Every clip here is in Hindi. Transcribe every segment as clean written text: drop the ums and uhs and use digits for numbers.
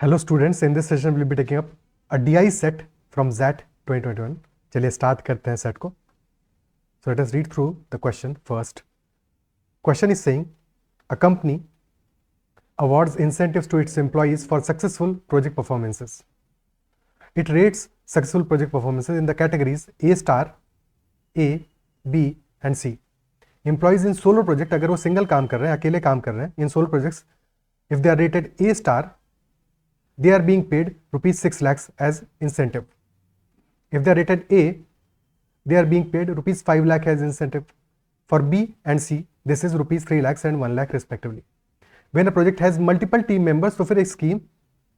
Hello students, in this session we'll be taking up a DI set from ZAT 2021. चलिए start करते हैं set को. So let us read through the question first. Question is saying a company awards incentives to its employees for successful project performances. It rates successful project performances in the categories A star, A, B and C. Employees in solo project, अगर वो single काम कर रहे हैं, अकेले काम कर रहे हैं, in solo projects, if they are rated A star, they are being paid rupees 6 lakhs as incentive. If they are rated A, they are being paid rupees 5 lakh as incentive. For B and C, this is rupees 3 lakhs and 1 lakh respectively. When a project has multiple team members, तो फिर एक scheme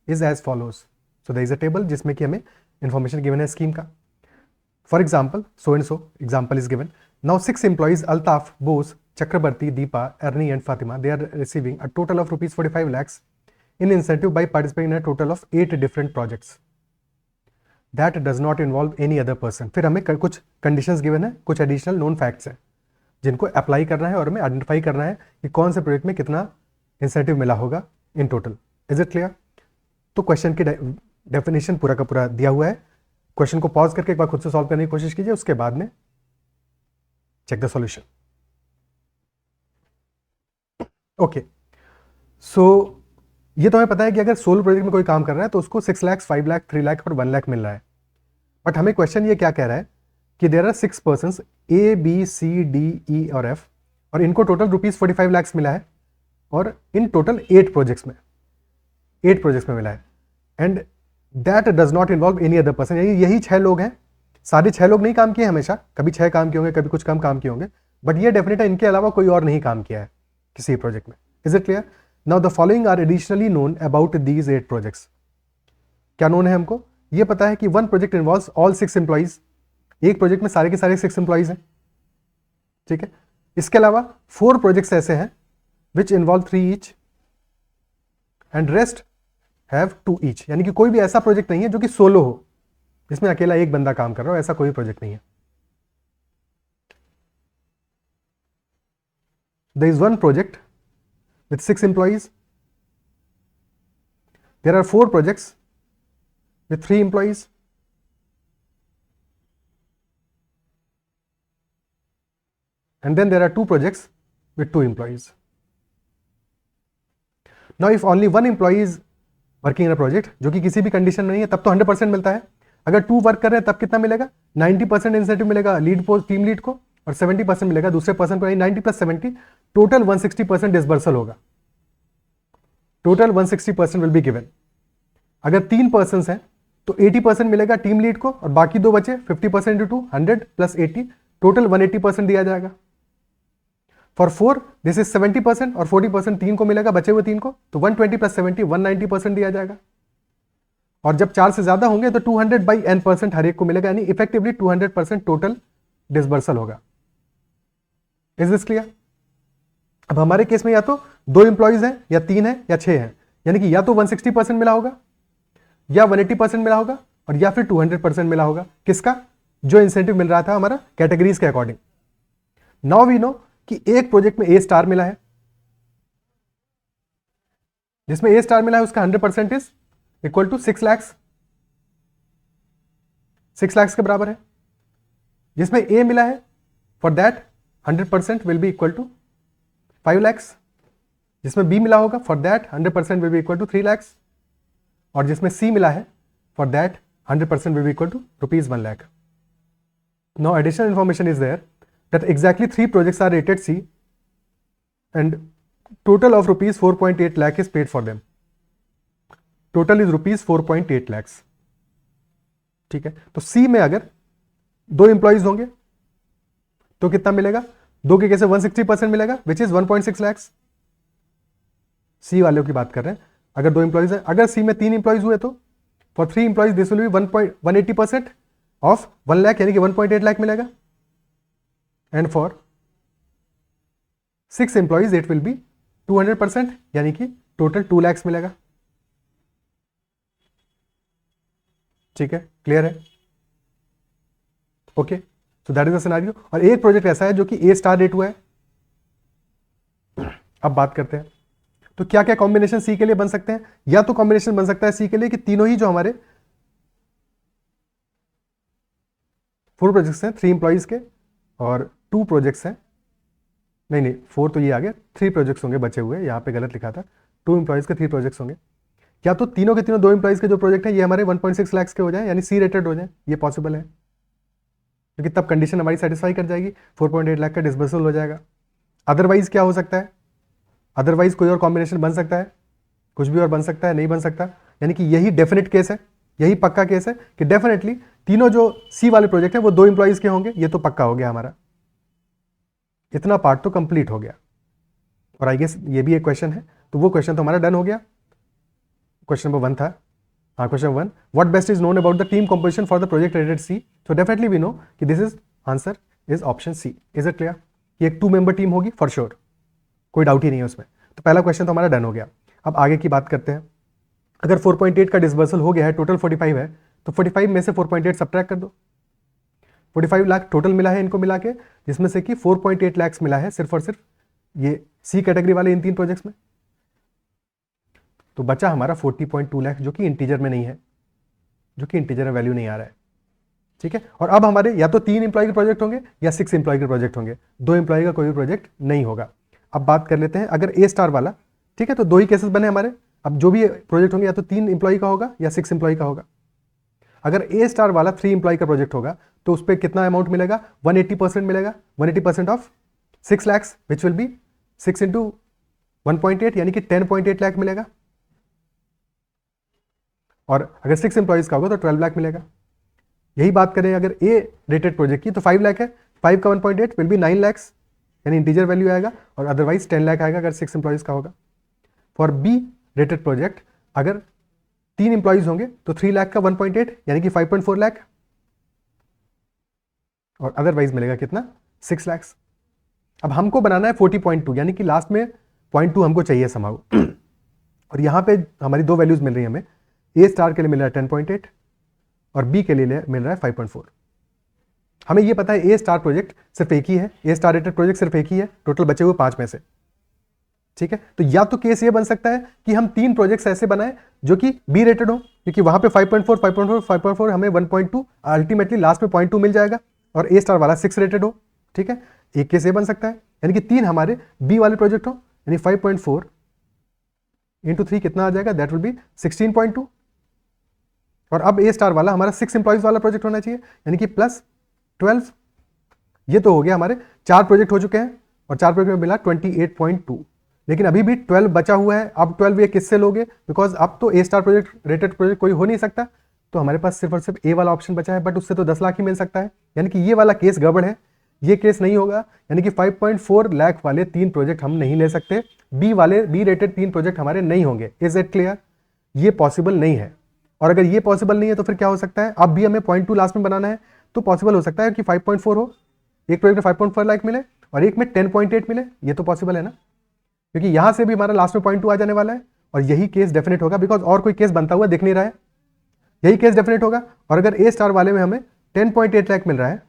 is as follows. So there is a table जिसमें कि हमें information given है scheme का. For example, so and so example is given. Now 6 employees Altaf, Bose, Chakrabarti, Deepa, Ernie and Fatima, they are receiving a total of rupees 45 lakhs in incentive by participating in a total of 8 different projects. That does not involve any other person. फिर हमें कुछ conditions given है, कुछ additional known facts है जिनको अप्लाई करना है और हमें आइडेंटिफाई करना है कि कौन से प्रोजेक्ट में कितना इंसेंटिव मिला होगा in total. Is it clear? तो क्वेश्चन की डेफिनेशन पूरा का पूरा दिया हुआ है. क्वेश्चन को पॉज करके एक बार खुद से सॉल्व करने की कोशिश कीजिए, उसके बाद में चेक द सॉल्यूशन. ओके, सो ये तो हमें पता है कि अगर सोलो प्रोजेक्ट में कोई काम कर रहा है तो उसको 6 लाख, 5 लाख, 3 लाख और 1 लाख मिल रहा है. बट हमें क्वेश्चन ये क्या कह रहा है कि there are 6 persons A, B, C, D, E और एफ, और इनको टोटल रुपीज 45 लाख मिला है और इन टोटल 8 प्रोजेक्ट्स में मिला है. And that does not involve any other person. यही 6 लोग हैं, सारे 6 लोग नहीं काम किए हमेशा, कभी 6 काम किए होंगे, कभी कुछ कम काम किए होंगे, बट ये डेफिनेट है इनके अलावा कोई और नहीं काम किया है किसी प्रोजेक्ट में. Is it clear? Now the following are additionally known about these 8 projects. क्या known है हमको? ये पता है कि one project involves all 6 employees. एक प्रोजेक्ट में सारे के सारे 6 employees हैं, ठीक है. इसके अलावा 4 projects ऐसे हैं which involve 3 each and rest have 2 each. यानी कि कोई भी ऐसा प्रोजेक्ट नहीं है जो कि सोलो हो, जिसमें अकेला एक बंदा काम कर रहा हो, ऐसा कोई प्रोजेक्ट नहीं है. There is one project with 6 employees. There are 4 projects with 3 employees. And then there are 2 projects with 2 employees. Now if only one employee is working in a project, जो कि किसी भी कंडीशन में नहीं है, तब तो 100% मिलता है. अगर 2 वर्क कर रहे हैं तब कितना मिलेगा? 90% इंसेंटिव मिलेगा लीड पोस्ट टीम लीड को और 70% मिलेगा दूसरे पर्सन को. 90 + 70 टोटल 160% डिसबर्सल होगा. Total 160% will be given. अगर 3 पर्सन हैं तो 80% मिलेगा टीम लीड को और बाकी 2 बचे 50% × 2 100 + 80 टोटल 180% दिया जाएगा. फॉर 4 दिस इज 70% और 40% 3 को मिलेगा, बचे हुए 3 को, तो 120 + 70 190% दिया जाएगा. और जब 4 से ज्यादा होंगे तो 200/n% हर एक को मिलेगा, यानी इफेक्टिवली 200% टोटल डिसबर्सल होगा. Is this clear? अब हमारे केस में या तो 2 एम्प्लॉइज हैं या 3 हैं या 6 हैं, यानी कि या तो 160% मिला होगा या 180% मिला होगा और या फिर 200% मिला होगा. किसका? जो इंसेंटिव मिल रहा था हमारा कैटेगरीज के अकॉर्डिंग. नाउ वी नो कि एक प्रोजेक्ट में ए स्टार मिला है, जिसमें ए स्टार मिला है उसका 100% is equal to 6 lakh, 6 lakh के बराबर है. जिसमें ए मिला है for that 100% will be equal to 5 lakhs. जिसमें बी मिला होगा for that 100% will be equal to 3 lakhs. और जिसमें सी मिला है for that 100% will be equal to rupees 1 lakh. Now additional information is there that exactly 3 projects are rated C and total of rupees 4.8 lakh is paid for them. Total is rupees 4.8 lakhs. ठीक है, तो सी में अगर 2 एम्प्लॉइज होंगे तो कितना मिलेगा? 2 के कैसे 160% मिलेगा विच इज 1.6 lakhs. सी वालों की बात कर रहे हैं. अगर 2 एम्प्लॉइज है, अगर सी में 3 एम्प्लॉइज हुए तो for 3 employees this will be 180% of 1 lakh, यानी कि 1.8 लाख मिलेगा. And for 6 employees it will be 200%, यानी कि टोटल 2 lakhs मिलेगा. ठीक है, क्लियर है? Okay, so that is the scenario. और एक प्रोजेक्ट ऐसा है जो कि ए स्टार रेट हुआ है. अब बात करते हैं. तो क्या क्या कॉम्बिनेशन सी के लिए बन सकते हैं? या तो कॉम्बिनेशन बन सकता है सी के लिए कि तीनों ही जो हमारे 4 प्रोजेक्ट्स हैं 3 एम्प्लॉइज के और 2 प्रोजेक्ट्स हैं, नहीं नहीं 4 तो ये आ गया, 3 प्रोजेक्ट्स होंगे बचे हुए, यहाँ पे गलत लिखा था, 2 एम्प्लॉइज के 3 प्रोजेक्ट्स होंगे। या तो तीनों के तीनों 2 एम्प्लॉइज के जो प्रोजेक्ट है ये हमारे 1.6 लाख के हो जाए, यानी सी रेटेड हो जाए, ये पॉसिबल है, क्योंकि तब कंडीशन हमारी सेटिस्फाई कर जाएगी, 4.8 लाख का डिस्बर्सल हो जाएगा। अदरवाइज क्या हो सकता है? अदरवाइज कोई और कॉम्बिनेशन बन सकता है, कुछ भी और बन सकता है, नहीं बन सकता, यानी कि यही डेफिनेट केस है, यही पक्का केस है कि डेफिनेटली तीनों जो सी वाले प्रोजेक्ट हैं वो 2 एम्प्लॉइज के होंगे, ये तो पक्का हो गया हमारा, इतना पार्ट तो कंप्लीट हो गया। और आई गेस ये भी एक क्वेश्चन है, तो वो क्वेश्चन तो हमारा डन हो गया। क्वेश्चन नंबर 1 था, हाँ question 1, what best is known about the team composition for the project rated C? So definitely we know कि this is answer is option C. Is it clear? ये एक 2 मेंबर टीम होगी फॉर श्योर, कोई डाउट ही नहीं है उसमें। तो पहला क्वेश्चन तो हमारा डन हो गया। अब आगे की बात करते हैं। अगर 4.8 का डिस्बर्सल हो गया है, टोटल 45 है, तो 45 में से 4.8 सब्ट्रैक्ट कर दो। 45 लाख टोटल मिला है इनको मिला के, जिसमें से कि 4.8 लाख मिला है सिर्फ और सिर्फ ये सी कैटेगरी वाले इन 3 प्रोजेक्ट्स में। तो बचा हमारा 40.2 लाख, जो कि इंटीजर में नहीं है, जो कि इंटीजर में वैल्यू नहीं आ रहा है। ठीक है, और अब हमारे या तो 3 एम्प्लॉय के प्रोजेक्ट होंगे या 6 एम्प्लॉय के प्रोजेक्ट होंगे, 2 एम्प्लॉय का कोई भी प्रोजेक्ट नहीं होगा। अब बात कर लेते हैं अगर ए स्टार वाला, ठीक है, तो 2 ही केसेस बने हमारे। अब जो भी प्रोजेक्ट होंगे या तो 3 एम्प्लॉय का होगा या 6 एम्प्लॉय का होगा। अगर ए स्टार वाला 3 एम्प्लॉय का प्रोजेक्ट होगा तो उस पर कितना अमाउंट मिलेगा? 180% मिलेगा, 180% of 6 lakh which will be 6 into 1.8 यानी कि 10.8 लाख मिलेगा। और अगर 6 एम्प्लॉयज का होगा तो 12 लाख मिलेगा। यही बात करें अगर ए रेटेड प्रोजेक्ट की तो 5 लाख है, 5 का 1.8 विल बी 9 लाख, यानी इंटीजर वैल्यू आएगा, और अदरवाइज 10 लाख आएगा अगर 6 एम्प्लॉयज का होगा। फॉर बी रेटेड प्रोजेक्ट अगर 3 एम्प्लॉयज होंगे तो 3 लाख का 1.8 यानी कि 5.4 लाख, और अदरवाइज मिलेगा कितना? 6 लाख। अब हमको बनाना है 40.2, यानी कि लास्ट में 0.2 हमको चाहिए समाउ। और यहाँ पे हमारी 2 वैल्यूज मिल रही है हमें, ए स्टार के लिए मिल रहा है 10.8 और बी के लिए मिल रहा है 5.4। हमें ये पता है ए स्टार प्रोजेक्ट सिर्फ एक ही है, ए स्टार रेटेड प्रोजेक्ट सिर्फ एक ही है टोटल बचे हुए 5 में से। ठीक है, तो या तो केस ये बन सकता है कि हम 3 प्रोजेक्ट्स ऐसे बनाएं जो कि बी रेटेड हो, क्योंकि वहां पे 5.4 5.4 5.4 हमें 1.2 अल्टीमेटली लास्ट में 0.2 मिल जाएगा, और ए स्टार वाला 6 रेटेड हो। ठीक है, एक केस ये बन सकता है, यानी कि 3 हमारे बी वाले प्रोजेक्ट हो, यानी 5.4 इंटू 3 कितना आ जाएगा? That will be 16.2। और अब ए स्टार वाला हमारा 6 एम्प्लॉयज वाला प्रोजेक्ट होना चाहिए, यानी कि प्लस 12। ये तो हो गया, हमारे 4 प्रोजेक्ट हो चुके हैं और 4 प्रोजेक्ट में मिला 28.2, लेकिन अभी भी 12 बचा हुआ है। अब 12 ये किससे लोगे? बिकॉज अब तो ए स्टार प्रोजेक्ट रेटेड प्रोजेक्ट कोई हो नहीं सकता, तो हमारे पास सिर्फ और सिर्फ ए वाला ऑप्शन बचा है, बट उससे तो 10 लाख ही मिल सकता है, यानी कि ये वाला केस गड़बड़ है, ये केस नहीं होगा, यानी कि 5.4 लाख वाले 3 प्रोजेक्ट हम नहीं ले सकते, बी वाले बी रेटेड 3 प्रोजेक्ट हमारे नहीं होंगे। Is it clear? ये पॉसिबल नहीं है। और अगर ये पॉसिबल नहीं है तो फिर क्या हो सकता है? अब भी हमें 0.2 लास्ट में बनाना है, तो पॉसिबल हो सकता है कि 5.4 हो, एक प्रोजेक्ट में 5.4 लाख मिले और एक में 10.8 मिले, ये तो पॉसिबल है ना, क्योंकि यहां से भी हमारा लास्ट में 0.2 आ जाने वाला है, और यही केस डेफिनेट होगा, बिकॉज और कोई केस बनता हुआ दिख नहीं रहा है, यही केस डेफिनेट होगा। और अगर ए स्टार वाले में हमें 10.8 लाख मिल रहा है,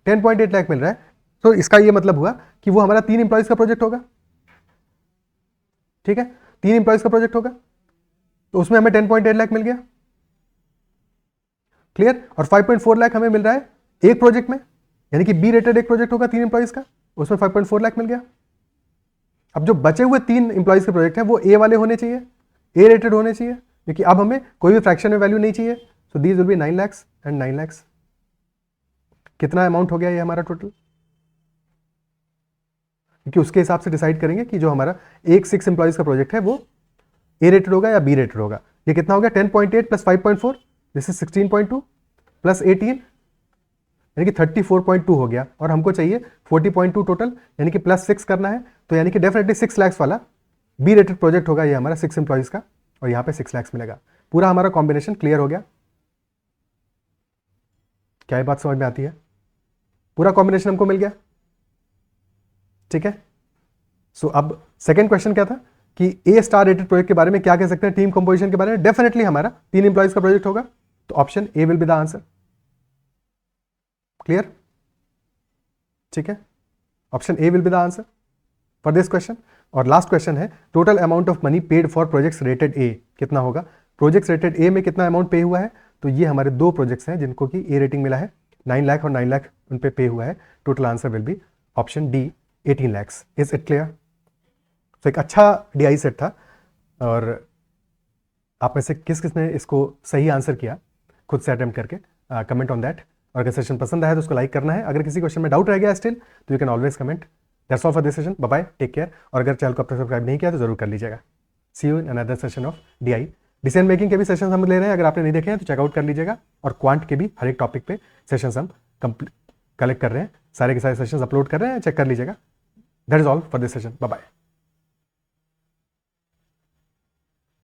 10.8 लाख मिल रहा है, तो इसका ये मतलब हुआ कि वो हमारा 3 एम्प्लॉयज का प्रोजेक्ट होगा। ठीक है, 3 एम्प्लॉयज का प्रोजेक्ट होगा, तो उसमें हमें 10.8 लाख मिल गया, क्लियर। और 5.4 लाख हमें मिल रहा है एक प्रोजेक्ट में, यानी कि बी रेटेड एक प्रोजेक्ट होगा 3 एम्प्लॉयज का, उसमें 5.4 लाख मिल गया। अब जो बचे हुए 3 एम्प्लॉयज के प्रोजेक्ट हैं वो ए वाले होने चाहिए, ए रेटेड होने चाहिए, क्योंकि अब हमें कोई भी फ्रैक्शन में वैल्यू नहीं चाहिए। So these will be 9 lakh and 9 lakh. कितना अमाउंट हो गया ये हमारा टोटल? क्योंकि उसके हिसाब से डिसाइड करेंगे कि जो हमारा एक 6 एम्प्लॉयज का प्रोजेक्ट है वो ए रेटेड होगा या बी रेटेड होगा। ये कितना हो गया? 10.8 प्लस 5.4, दिस इज 16.2 प्लस 18, यानी कि 34.2 हो गया, और हमको चाहिए 40.2 टोटल, यानी कि प्लस 6 करना है, तो यानी कि डेफिनेटली 6 लाख वाला बी रेटेड प्रोजेक्ट होगा ये हमारा 6 एम्प्लॉयज का, और यहाँ पे 6 लाख मिलेगा। पूरा हमारा कॉम्बिनेशन क्लियर हो गया। क्या ये बात समझ में आती है? पूरा कॉम्बिनेशन हमको मिल गया। ठीक है, सो अब सेकेंड क्वेश्चन क्या था कि ए स्टार रेटेड प्रोजेक्ट के बारे में क्या कह सकते हैं टीम कंपोजिशन के बारे में? डेफिनेटली हमारा 3 एम्प्लॉयज का प्रोजेक्ट होगा, तो option A will be the answer. Clear? ठीक है, option A will be the answer. For this question. और लास्ट क्वेश्चन है total amount of money paid for projects rated A कितना होगा। प्रोजेक्ट्स रेटेड ए में कितना अमाउंट पे हुआ है, तो ये हमारे दो प्रोजेक्ट्स हैं जिनको कि ए रेटिंग मिला है, 9 लाख और 9 लाख उन पे हुआ है। Total answer will be option D 18 lakhs। Is it clear? तो एक अच्छा DI सेट था, और आप में से किस किस ने इसको सही आंसर किया खुद से अटेम्प्ट करके, कमेंट ऑन दैट। और अगर सेशन पसंद आया तो उसको लाइक करना है। अगर किसी क्वेश्चन में डाउट रह गया स्टिल, तो you can always comment. That's all for this session. Bye bye, take care. और अगर चैनल को अब तक सब्सक्राइब नहीं किया तो जरूर कर लीजिएगा। See you in another session of DI। Decision making के भी सेशन हम ले रहे हैं, अगर आपने नहीं देखे हैं तो चेकआउट कर लीजिएगा। और क्वांट के भी हर एक टॉपिक पे सेशन हम कलेक्ट कर रहे हैं, सारे के सारे सेशन अपलोड कर रहे हैं, चेक कर लीजिएगा। That is all for this session. Bye bye.